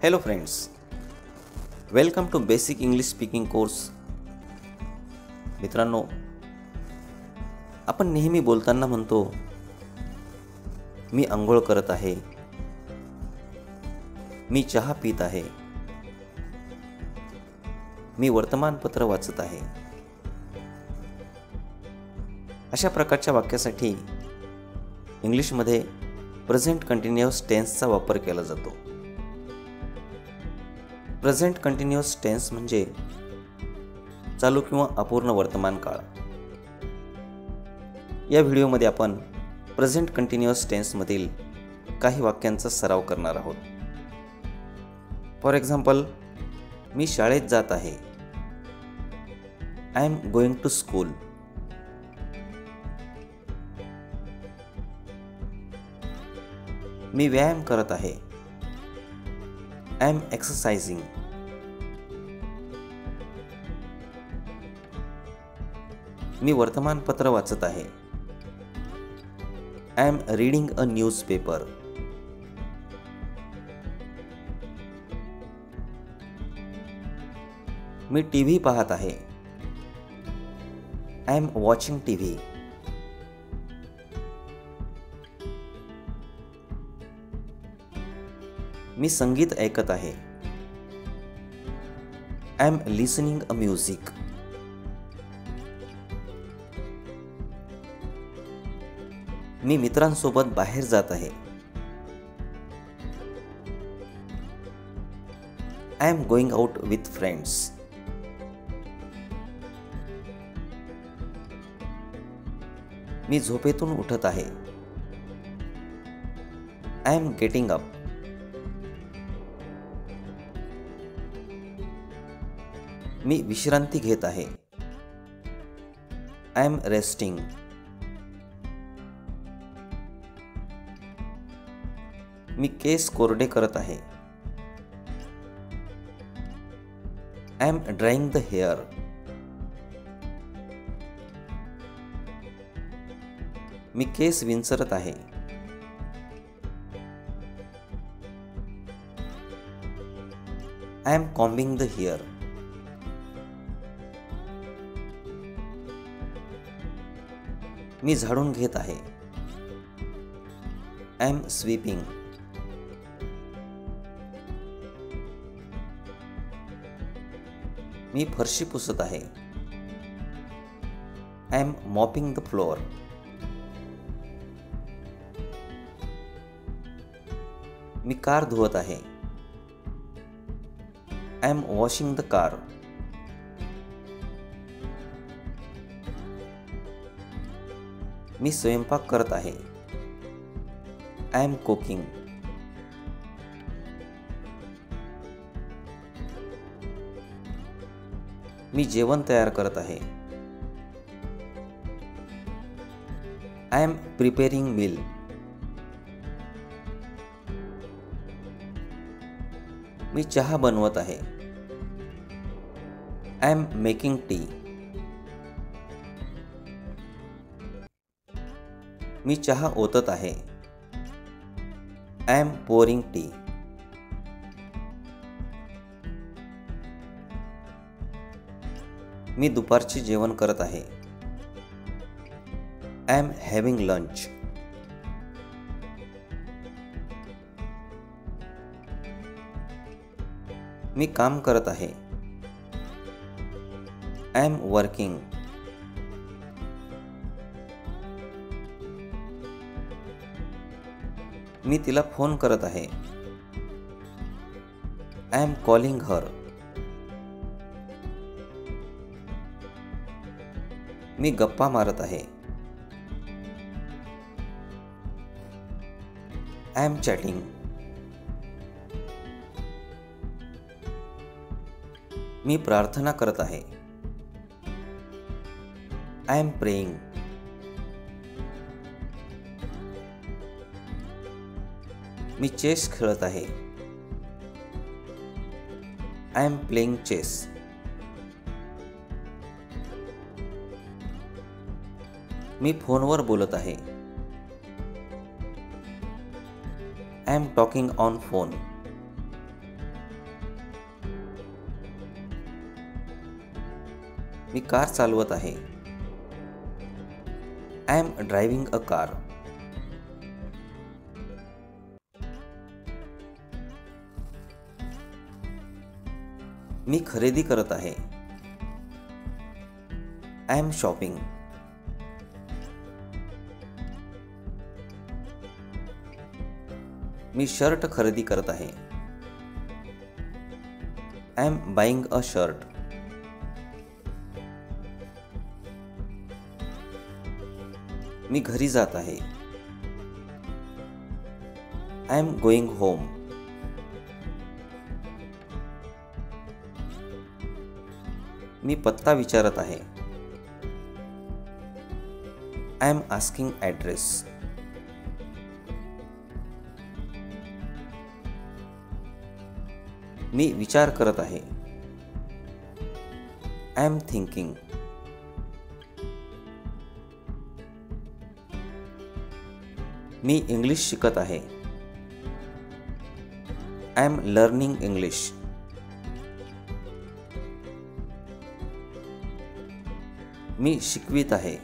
Hello friends, welcome to basic English speaking course. मित्रांनो, आपण नेहमी बोलताना म्हणतो मी अंघोळ करत आहे, मी चहा पीत आहे, मी वर्तमानपत्र वाचत आहे. अशा प्रकारच्या वाक्यासाठी इंग्लिशमध्ये प्रेझेंट कंटिन्युअस टेन्सचा वापर केला जातो. प्रेझेंट कंटिन्युअस टेन्स म्हणजे चालू किंवा अपूर्ण वर्तमान काळ. या व्हिडिओमध्ये आपण प्रेझेंट कंटिन्युअस टेन्समधील काही वाक्यांचा सराव करणार आहोत. फॉर एक्झाम्पल, मी शाळेत जात आहे. I am going to school. मी व्यायाम करत आहे. I M exercising. मी वर्तमानपत्र वाचत आहे. I am reading a newspaper. मी टीव्ही पाहत आहे. I am watching TV. मी संगीत ऐकत आहे. I am listening a music. मी मित्रांसोबत बाहेर जात आहे. I am going out with friends. मी झोपेतून उठत आहे. I am getting up. मी विश्रांती घेत आहे. I am resting. मी केस कोरडे करत आहे. I am drying the hair. मी केस विंचरत आहे. I am combing the hair. मी झाडून घेत आहे. I M sweeping. मी फरशी पुसत आहे. I am mopping the floor. मी कार धुवत आहे. I am washing the car. मी स्वयंपाक करत आहे. I am cooking. मी जेवण तयार करत आहे. I am preparing meal. मी चहा बनवत आहे. I am making tea. मी चहा ओतत आहे. I am pouring tea. मी दुपारचे जेवण करत आहे. I am having lunch. मी काम करत आहे. I am working. मी तिला फोन करत आहे. I am calling her. मी गप्पा मारत आहे. I M chatting. मी प्रार्थना करत आहे. I am praying. मी चेस खेळत आहे. I am playing chess. मी फोनवर बोलत आहे. I am talking on phone. मी कार चालवत आहे. I am driving a car. मी खरेदी करत आहे. I am shopping. मी शर्ट खरेदी करत आहे. I am buying a shirt. मी घरी जात आहे. I am going home. मी पत्ता विचारत आहे. I am asking address. मी विचार करत आहे. I am thinking. मी इंग्लिश शिकत आहे. I am learning English. मी शिकवित आहे.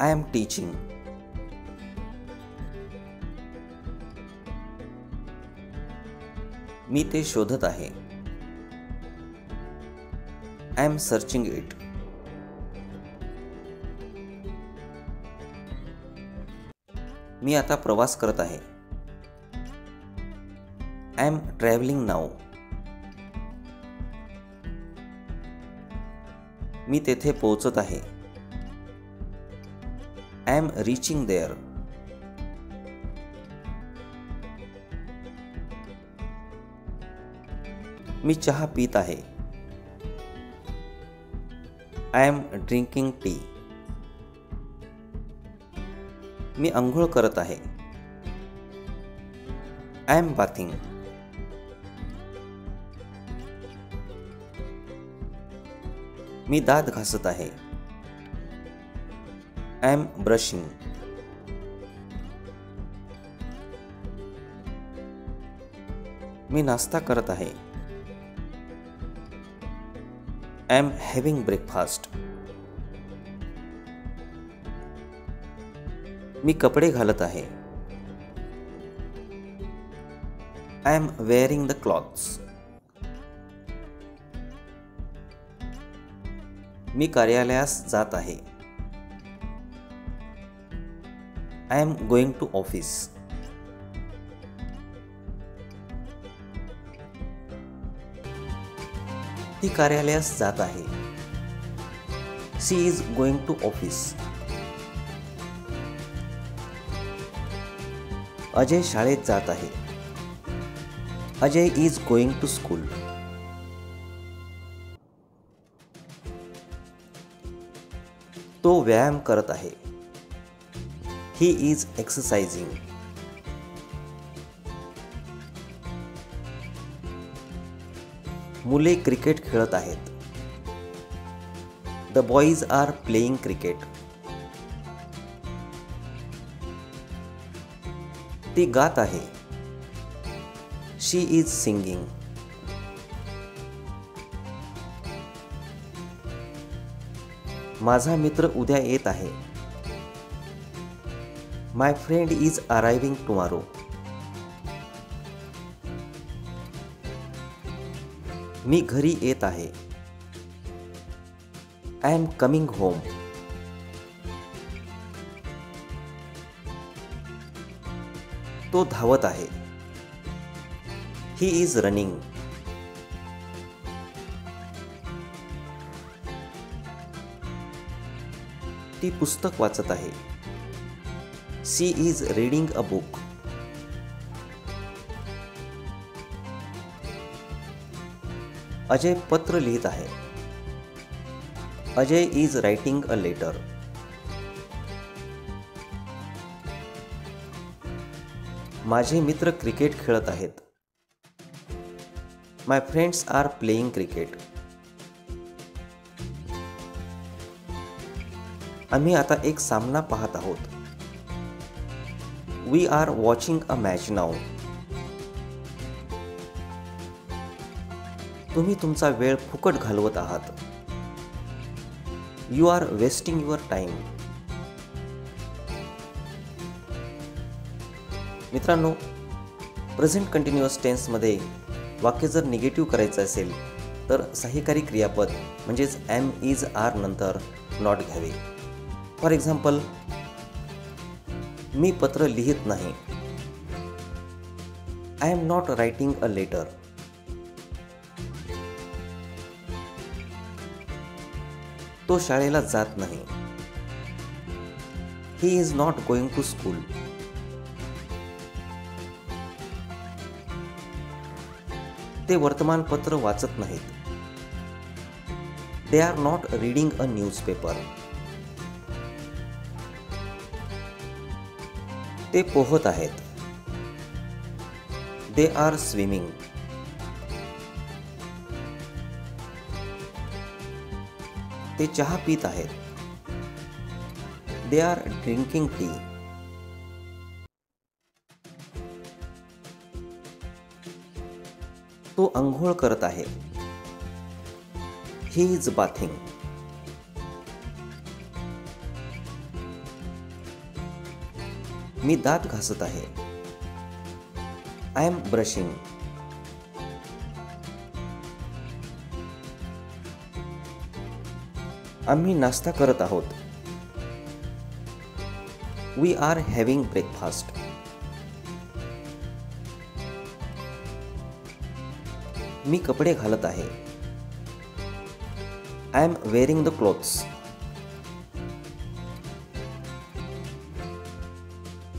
I am teaching. मी ते शोधत आहे. I am searching it. मी आता प्रवास करत आहे. I am travelling now. मी तेथे पोहोचत आहे. I am reaching there. मी चहा पीत आहे. I am drinking tea. मी अंघोळ करत आहे. I M bathing. मी दात घासत आहे. I am brushing. मी नाश्ता करत आहे. I am having breakfast. मी कपडे घालत आहे. I am wearing the clothes. मी कार्यालयास जात आहे. I am going to office. ती कार्यालयास जात आहे. She is going to office. Ajay शाळेत जात आहे. Ajay is going to school. तो व्यायाम करत आहे. He is exercising. मुले क्रिकेट खेळत आहेत. The boys are playing cricket. ती गात आहे. She is singing. माझा मित्र उद्या येत आहे. My friend is arriving tomorrow. मी घरी येत आहे. I am coming home. तो धावत आहे. He is running. ती पुस्तक वाचत आहे. She is reading a book. Ajay पत्र लिहित आहे. Ajay is writing a letter. माझे मित्र क्रिकेट खेळत आहेत. My friends are playing cricket. आम्ही आता एक सामना पाहत आहोत. We are watching a match now. तुम्ही तुमचा वेळ फुकट घालवत आहात. You are wasting your time. मित्रांनो, प्रेझेंट कंटिन्युअस टेन्समध्ये वाक्य जर निगेटिव्ह करायचं असेल तर सहाय्यकारी क्रियापद म्हणजेच एम, इज, आर नंतर नॉट घ्यावे. फॉर एक्झाम्पल, मी पत्र लिहित नाही. I am not writing a letter. तो शाळेला जात नाही. He is not going to school. ते वर्तमानपत्र वाचत नाहीत. They are not reading a newspaper. ते पोहत आहेत. They are swimming. ते चहा पीत आहेत. They are drinking tea. तो अंघोळ करत आहे. He is bathing. मी दात घासत आहे. I am brushing. आम्ही नाश्ता करत आहोत. We are having breakfast. मी कपडे घालत आहे. I am wearing the clothes.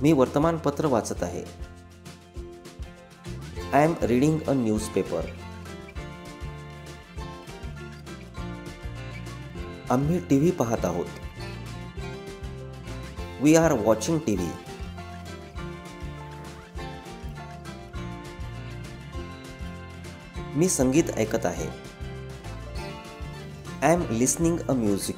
मी वर्तमानपत्र वाचत आहे. I am reading a newspaper. आम्ही टीव्ही पाहत आहोत. We are watching TV. मी संगीत ऐकत आहे. I am listening a music.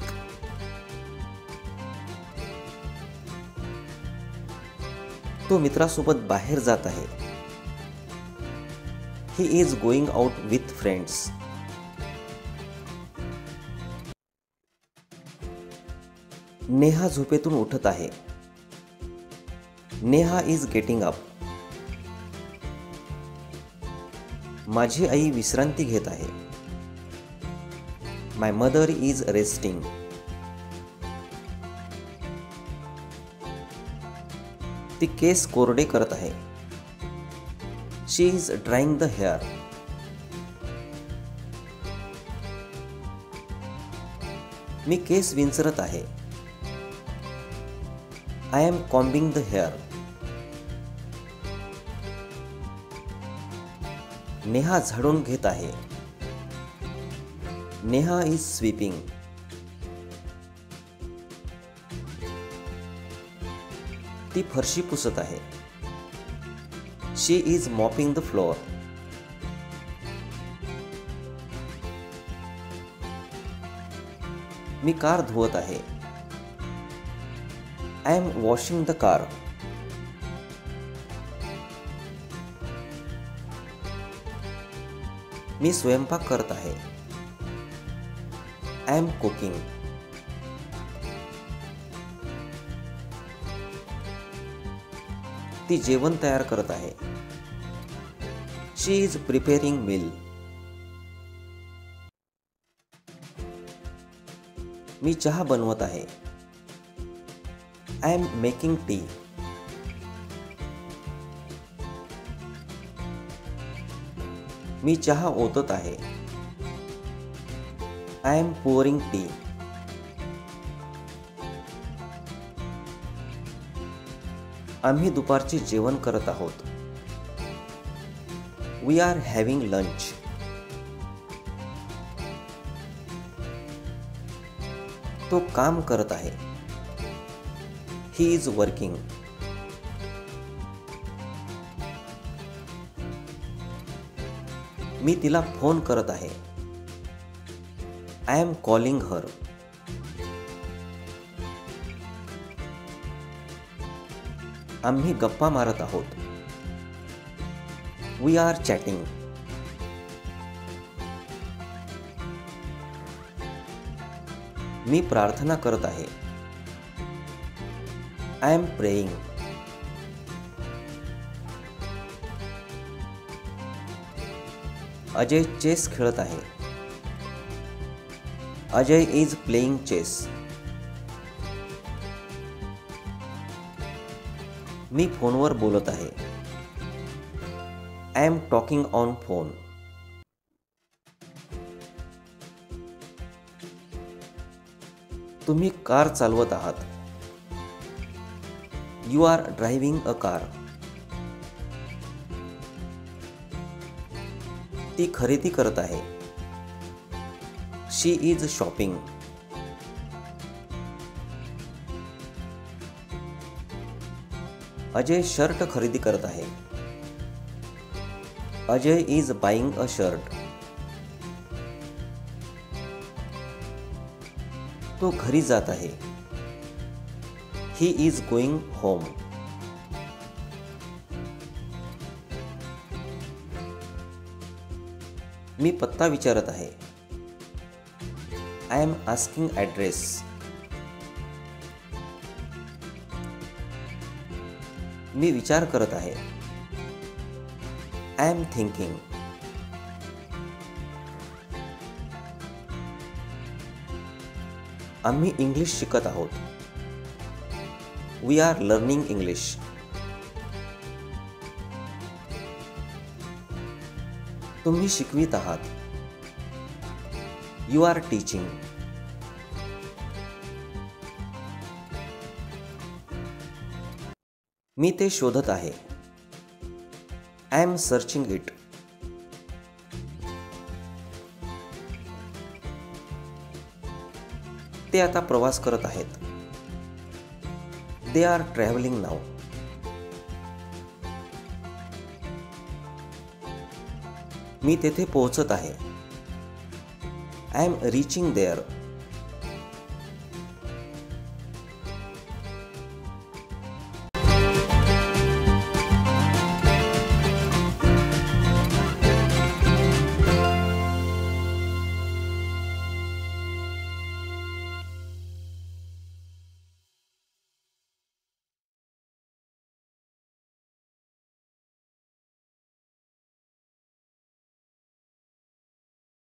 तो मित्रासोबत बाहेर जात आहे. He is going out with friends. Neha झोपेतून उठत आहे. Neha is getting up. माझी आई विश्रांती घेत आहे. My mother is resting. ती केस कोरडे करत आहे. She is drying the hair. मी केस विंचरत आहे. I am combing the hair. Neha झाडून घेत आहे. Neha is sweeping. ती फरशी पुसत आहे. She is mopping the floor. मी कार धुवत आहे. I am washing the car. मी स्वयंपाक करत आहे. I am cooking. ती जेवण तयार करत आहे. She is preparing meal. मी चहा बनवत आहे. I am making tea. मी चहा ओतत आहे. I am pouring tea. आम्ही दुपारचे जेवण करत आहोत. We are having lunch. तो काम करत आहे. He is working. मी तिला फोन करत आहे. आय एम कॉलिंग हर. आम्ही गप्पा मारत आहोत. We R chatting. मी प्रार्थना करत आहे. I am praying. Ajay chess खेळत आहे. Ajay is playing chess. मी फोनवर बोलत आहे. I am talking on phone. तुम्ही कार चालवत आहात. You are driving a car. ती खरेदी करत आहे. She is shopping. Ajay shirt खरेदी करत आहे. Ajay is buying a shirt. तो घरी जात आहे. He is going home. मी पत्ता विचारत आहे. I am asking address. मी विचार करत आहे. I am thinking. आम्ही इंग्लिश शिकत आहोत. We are learning English. तुम्ही शिकवित आहात. You R teaching. मी ते शोधत आहे. I am searching it. ते आता प्रवास करत आहेत. They are travelling now. मी तेथे पोहोचत आहे. I am reaching there.